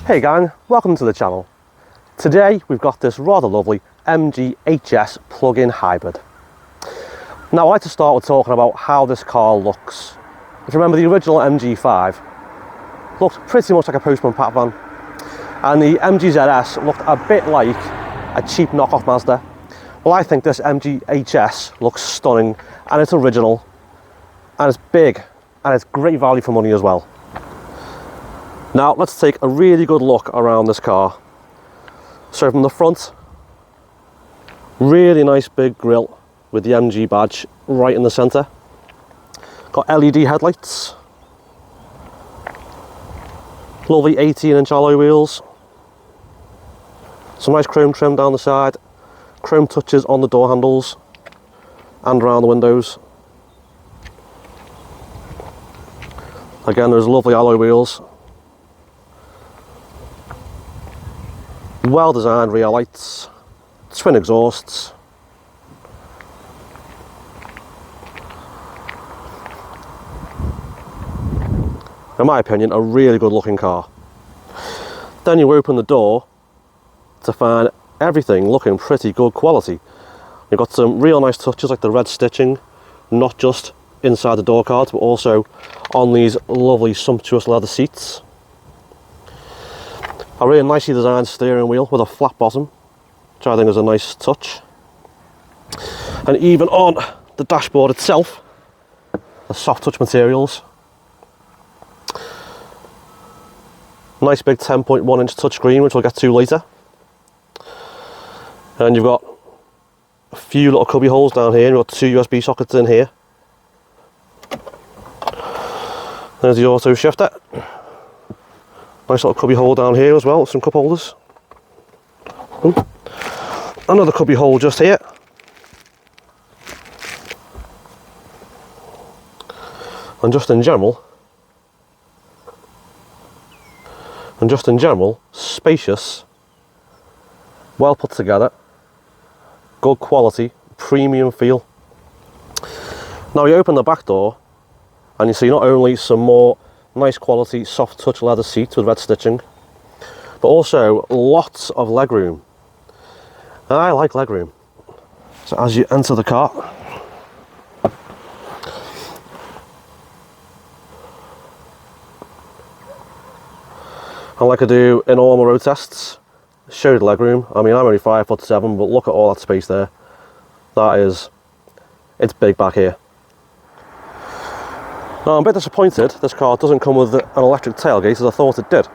Hey gang, welcome to the channel. Today we've got this rather lovely MG HS plug-in hybrid. Now I like to start with talking about how this car looks. If you remember, the original MG5 looked pretty much like a postman pat van, and the MG ZS looked a bit like a cheap knockoff Mazda. Well, I think this MG HS looks stunning, and it's original, and it's big, and it's great value for money as well. Now let's take a really good look around this car. So from the front, really nice big grille with the MG badge right in the centre. Got LED headlights, lovely 18-inch alloy wheels, some nice chrome trim down the side, chrome touches on the door handles and around the windows. Again, there's lovely alloy wheels. Well designed rear lights, twin exhausts. In my opinion, a really good looking car. Then you open the door to find everything looking pretty good quality. You've got some real nice touches like the red stitching, not just inside the door cards but also on these lovely sumptuous leather seats. A really nicely designed steering wheel with a flat bottom, which I think is a nice touch. And even on the dashboard itself, the soft touch materials. Nice big 10.1-inch touchscreen, which we'll get to later. And you've got a few little cubby holes down here, and you've got two USB sockets in here. There's the auto shifter. Nice little cubby hole down here as well, with some cup holders. Ooh. Another cubby hole just here. And just in general, spacious, well put together, good quality, premium feel. Now you open the back door and you see not only some more nice quality soft touch leather seats with red stitching, but also lots of legroom. And I like legroom. So as you enter the car, and like I do in all my road tests, show the legroom. I mean, I'm only 5'7", but look at all that space there. It's big back here. Now, I'm a bit disappointed this car doesn't come with an electric tailgate as I thought it did.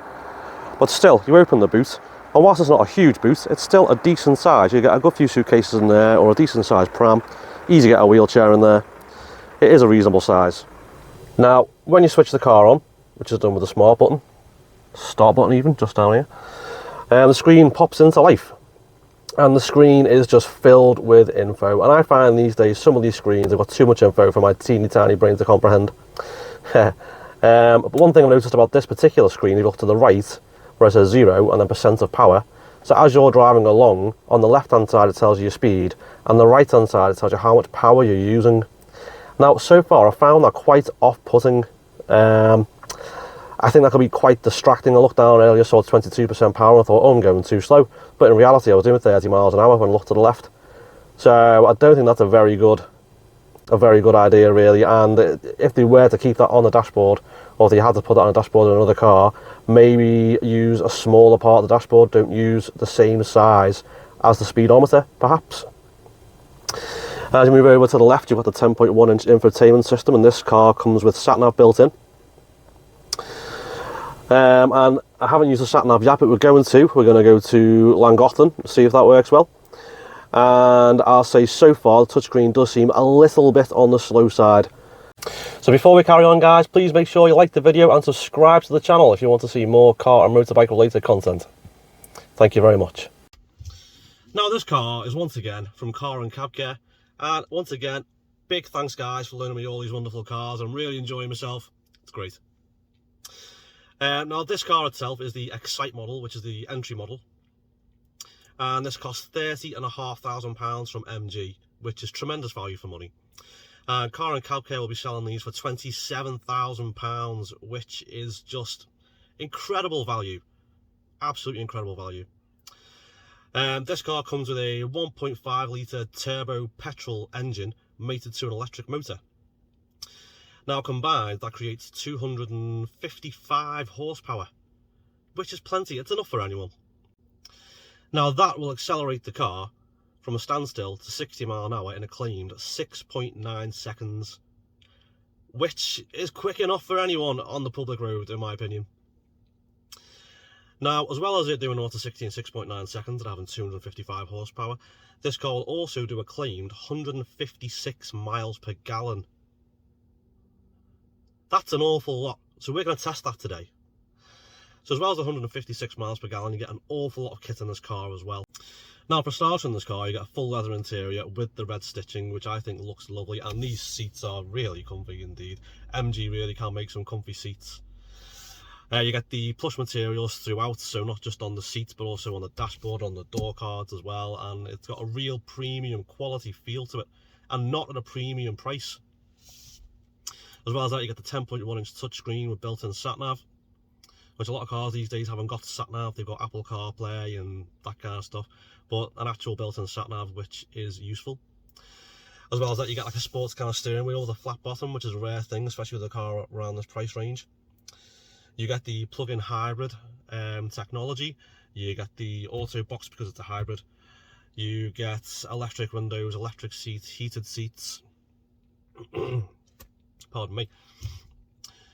But still, you open the boot, and whilst it's not a huge boot, it's still a decent size. You get a good few suitcases in there, or a decent sized pram. Easy to get a wheelchair in there. It is a reasonable size. Now, when you switch the car on, which is done with a smart button, start button even, just down here, the screen pops into life. And the screen is just filled with info. And I find these days some of these screens have got too much info for my teeny tiny brain to comprehend. But one thing I've noticed about this particular screen, you look to the right, where it says 0 and then percent of power. So as you're driving along, on the left hand side it tells you your speed, and the right hand side it tells you how much power you're using. Now, so far I found that quite off-putting. I think that could be quite distracting. I looked down earlier, saw 22% power, and I thought, oh, I'm going too slow. But in reality, I was doing 30 miles an hour when I looked to the left. So I don't think that's a very good idea, really. And if they were to keep that on the dashboard, or if they had to put that on a dashboard in another car, maybe use a smaller part of the dashboard. Don't use the same size as the speedometer, perhaps. As you move over to the left, you've got the 10.1-inch infotainment system, and this car comes with sat-nav built in. And I haven't used the sat-nav yet, but we're going to go to Llangollen, see if that works well. And I'll say so far the touchscreen does seem a little bit on the slow side. So before we carry on, guys, please make sure you like the video and subscribe to the channel if you want to see more car and motorbike related content. Thank you very much. Now, this car is once again from Car and Cab Care, and once again, big thanks guys for loaning me all these wonderful cars. I'm really enjoying myself. It's great. Now, this car itself is the Excite model, which is the entry model, and this costs £30,500 from MG, which is tremendous value for money. Car and Cab Care will be selling these for £27,000, which is just incredible value absolutely incredible value. This car comes with a 1.5 litre turbo petrol engine mated to an electric motor. Now combined, that creates 255 horsepower, which is plenty. It's enough for anyone. Now that will accelerate the car from a standstill to 60 miles an hour in a claimed 6.9 seconds, which is quick enough for anyone on the public road, in my opinion. Now, as well as it doing 0 to 60 in 6.9 seconds and having 255 horsepower, this car will also do a claimed 156 miles per gallon. That's an awful lot. So we're going to test that today. So as well as 156 miles per gallon, you get an awful lot of kit in this car as well. Now, for starters in this car, you get a full leather interior with the red stitching, which I think looks lovely, and these seats are really comfy indeed. MG really can make some comfy seats. You get the plush materials throughout, so not just on the seats but also on the dashboard, on the door cards as well, and it's got a real premium quality feel to it, and not at a premium price. As well as that, you get the 10.1 inch touchscreen with built-in sat-nav, which a lot of cars these days haven't got sat-nav. They've got Apple CarPlay and that kind of stuff, but an actual built-in sat-nav, which is useful. As well as that, you get like a sports kind of steering wheel with a flat bottom, which is a rare thing, especially with a car around this price range. You get the plug-in hybrid technology. You get the auto box because it's a hybrid. You get electric windows, electric seats, heated seats. Pardon me.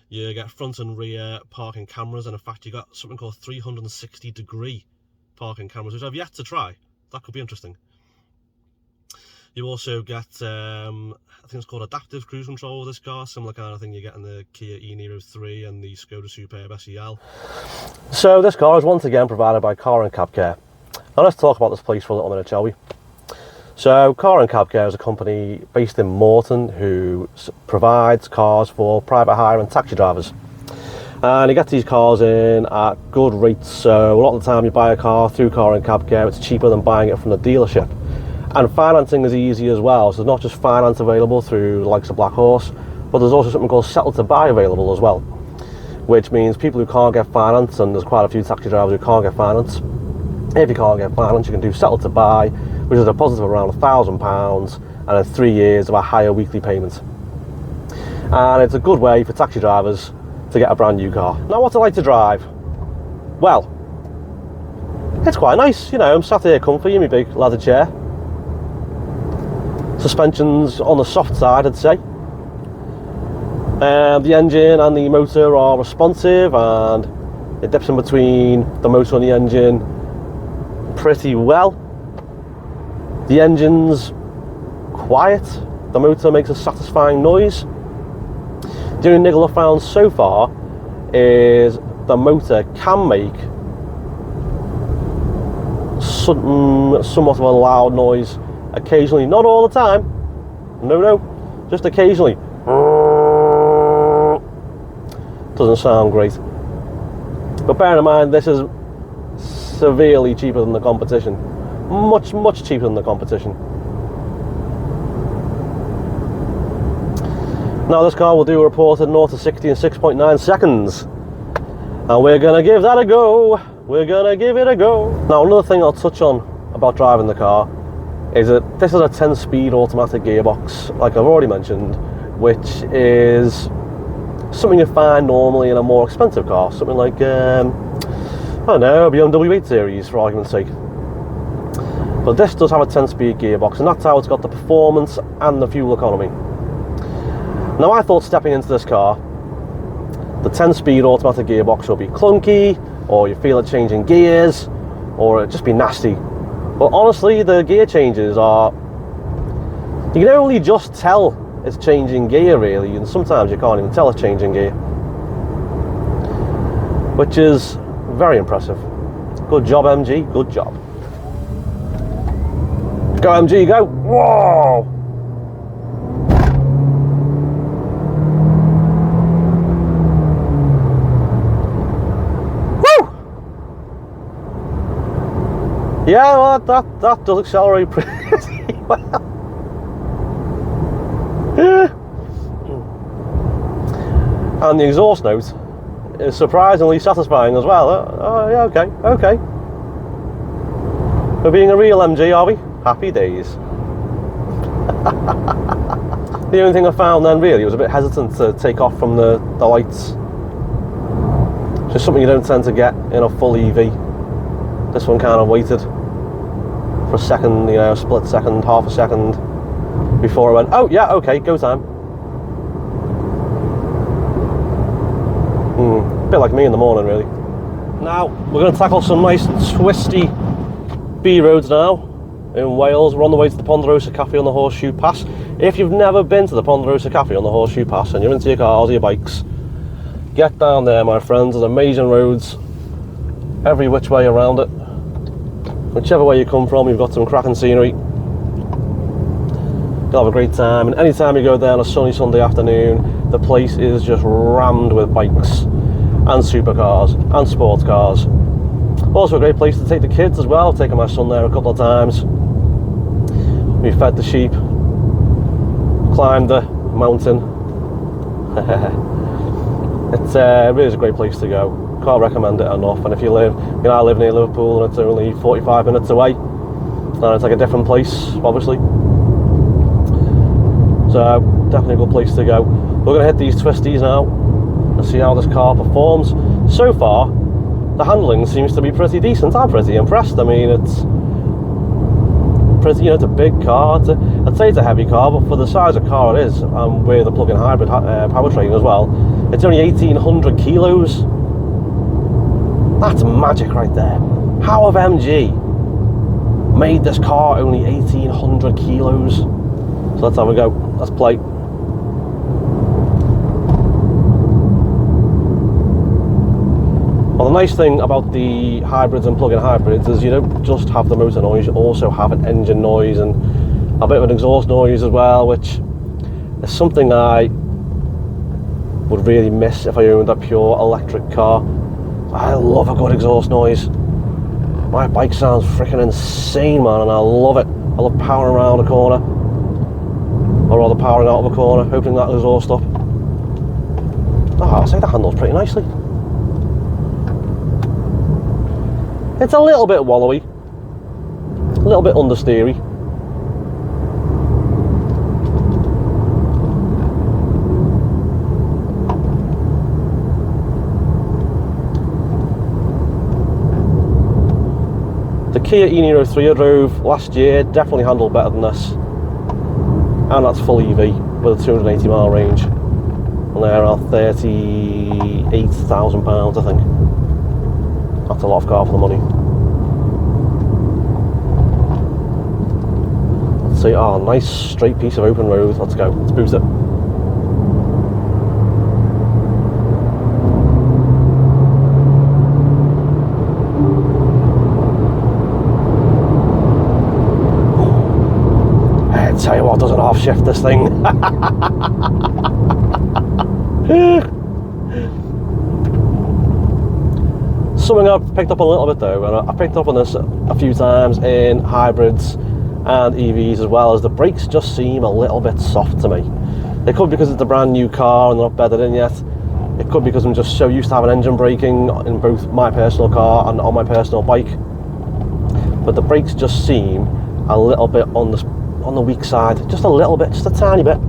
You get front and rear parking cameras, and in fact you got something called 360-degree parking cameras, which I've yet to try. That could be interesting. You also get, I think it's called adaptive cruise control with this car, similar kind of thing you get in the Kia e-Niro 3 and the Skoda Superb SEL. So this car is once again provided by Car and Cab Care. Now let's talk about this place for a little minute, shall we? So Car and Cab Care is a company based in Morton who provides cars for private hire and taxi drivers. And you get these cars in at good rates, so a lot of the time you buy a car through Car and Cab Care, it's cheaper than buying it from the dealership. And financing is easy as well, so there's not just finance available through the likes of Black Horse, but there's also something called settle to buy available as well, which means people who can't get finance, and there's quite a few taxi drivers who can't get finance. If you can't get finance, you can do settle to buy, which is a deposit of around £1,000 and then 3 years of a higher weekly payment. And it's a good way for taxi drivers to get a brand new car. Now, what's it like to drive? Well, it's quite nice, you know. I'm sat here comfy in my big leather chair. Suspension's on the soft side, I'd say. The engine and the motor are responsive, and it dips in between the motor and the engine pretty well. The engine's quiet, the motor makes a satisfying noise. The only niggle I've found so far is the motor can make somewhat of a loud noise occasionally, not all the time, no, just occasionally. Doesn't sound great, but bear in mind this is severely cheaper than the competition, much cheaper than the competition. Now this car will do a reported 0 to 60 in 6.9 seconds, and we're gonna give that a go. We're gonna give it a go. Now another thing I'll touch on about driving the car is that this is a 10-speed automatic gearbox, like I've already mentioned, which is something you find normally in a more expensive car, something like, I don't know, a BMW 8 Series for argument's sake. But this does have a 10-speed gearbox, and that's how it's got the performance and the fuel economy. Now I thought stepping into this car, the 10-speed automatic gearbox will be clunky, or you feel it changing gears, or it'd just be nasty. But honestly, the gear changes are, you can only just tell it's changing gear really, and sometimes you can't even tell it's changing gear, which is very impressive. Good job, MG, good job. Go MG, go. Whoa! Yeah, well, that does accelerate pretty well. And the exhaust note is surprisingly satisfying as well. Oh yeah, okay. We're being a real MG, are we? Happy days. The only thing I found then really was a bit hesitant to take off from the lights. Just something you don't tend to get in a full EV. This one kind of waited for a second, you know, a split second, half a second before I went, oh yeah, okay, go time. A bit like me in the morning really. Now we're going to tackle some nice twisty B roads now in Wales. We're on the way to the Ponderosa Cafe on the Horseshoe Pass. If you've never been to the Ponderosa Cafe on the Horseshoe Pass and you're into your cars or your bikes, get down there, my friends. There's amazing roads every which way around it. Whichever way you come from, you've got some cracking scenery. You'll have a great time, and anytime you go there on a sunny Sunday afternoon, the place is just rammed with bikes and supercars and sports cars. Also a great place to take the kids as well. I've taken my son there a couple of times. We fed the sheep, climbed the mountain. It really is a great place to go. Can't recommend it enough. And if you live, you know, I live near Liverpool and it's only 45 minutes away, and it's like a different place, obviously. So definitely a good place to go. We're going to hit these twisties now and see how this car performs. So far, the handling seems to be pretty decent. I'm pretty impressed. I mean, it's pretty, you know, it's a big car. I'd say it's a heavy car, but for the size of car it is, and with a plug-in hybrid powertrain as well, it's only 1,800 kilos. That's magic right there. How have MG made this car only 1,800 kilos? So let's have a go. Let's play. Well, the nice thing about the hybrids and plug-in hybrids is you don't just have the motor noise, you also have an engine noise and a bit of an exhaust noise as well, which is something I would really miss if I owned a pure electric car. I love a good exhaust noise. My bike sounds freaking insane, man, and I love it. I love powering around a corner, or rather powering out of a corner, opening that exhaust up. Oh, I'll say that handles pretty nicely. It's a little bit wallowy, a little bit understeery. The Kia e-Niro 3 I drove last year definitely handled better than this, and that's full EV with a 280 mile range, and they're around £38,000, I think. That's a lot of car for the money. Let's see, oh, nice straight piece of open road. Let's go, let's boost it. I tell you what, doesn't half shift this thing. Something I've picked up a little bit though, and I picked up on this a few times in hybrids and EVs as well, as the brakes just seem a little bit soft to me. It could be because it's a brand new car and they're not bedded in yet. It could be because I'm just so used to having engine braking in both my personal car and on my personal bike. But the brakes just seem a little bit on the weak side, just a little bit, just a tiny bit.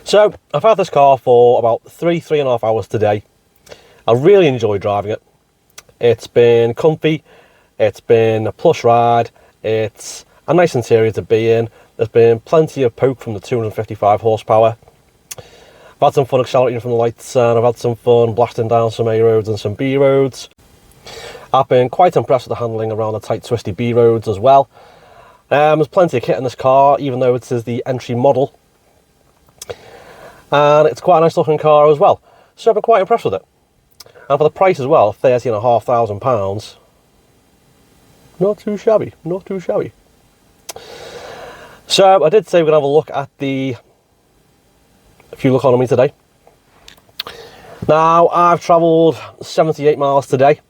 So I've had this car for about three and a half hours today. I really enjoyed driving it. It's been comfy, it's been a plush ride, it's a nice interior to be in. There's been plenty of poke from the 255 horsepower. I've had some fun accelerating from the lights, and I've had some fun blasting down some A roads and some B roads. I've been quite impressed with the handling around the tight twisty B roads as well. There's plenty of kit in this car, even though it is the entry model. And it's quite a nice looking car as well. So I've been quite impressed with it. And for the price as well, £30,500, not too shabby, not too shabby. So I did say we're going to have a look at the fuel economy today. Now, I've travelled 78 miles today,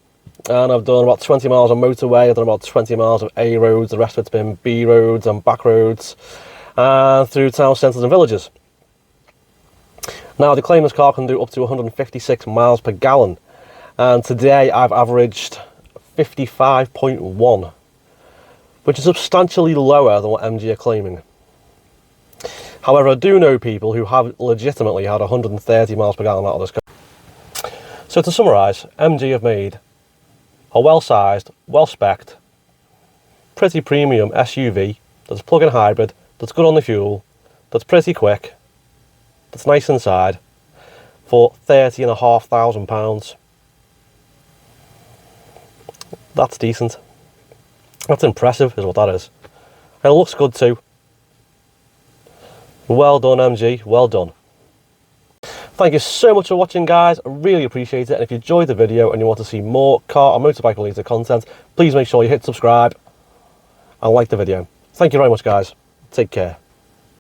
and I've done about 20 miles on motorway, I've done about 20 miles of A roads, the rest of it's been B roads and back roads, and through town centres and villages. Now, they claim this car can do up to 156 miles per gallon, and today I've averaged 55.1, which is substantially lower than what MG are claiming. However, I do know people who have legitimately had 130 miles per gallon out of this car. So to summarise, MG have made a well-sized, well-specced, pretty premium SUV that's plug-in hybrid, that's good on the fuel, that's pretty quick, that's nice inside, for £30,500. That's decent. That's impressive, is what that is. And it looks good too. Well done, MG, well done. Thank you so much for watching, guys. I really appreciate it. And if you enjoyed the video and you want to see more car or motorbike related content, please make sure you hit subscribe and like the video. Thank you very much, guys. Take care.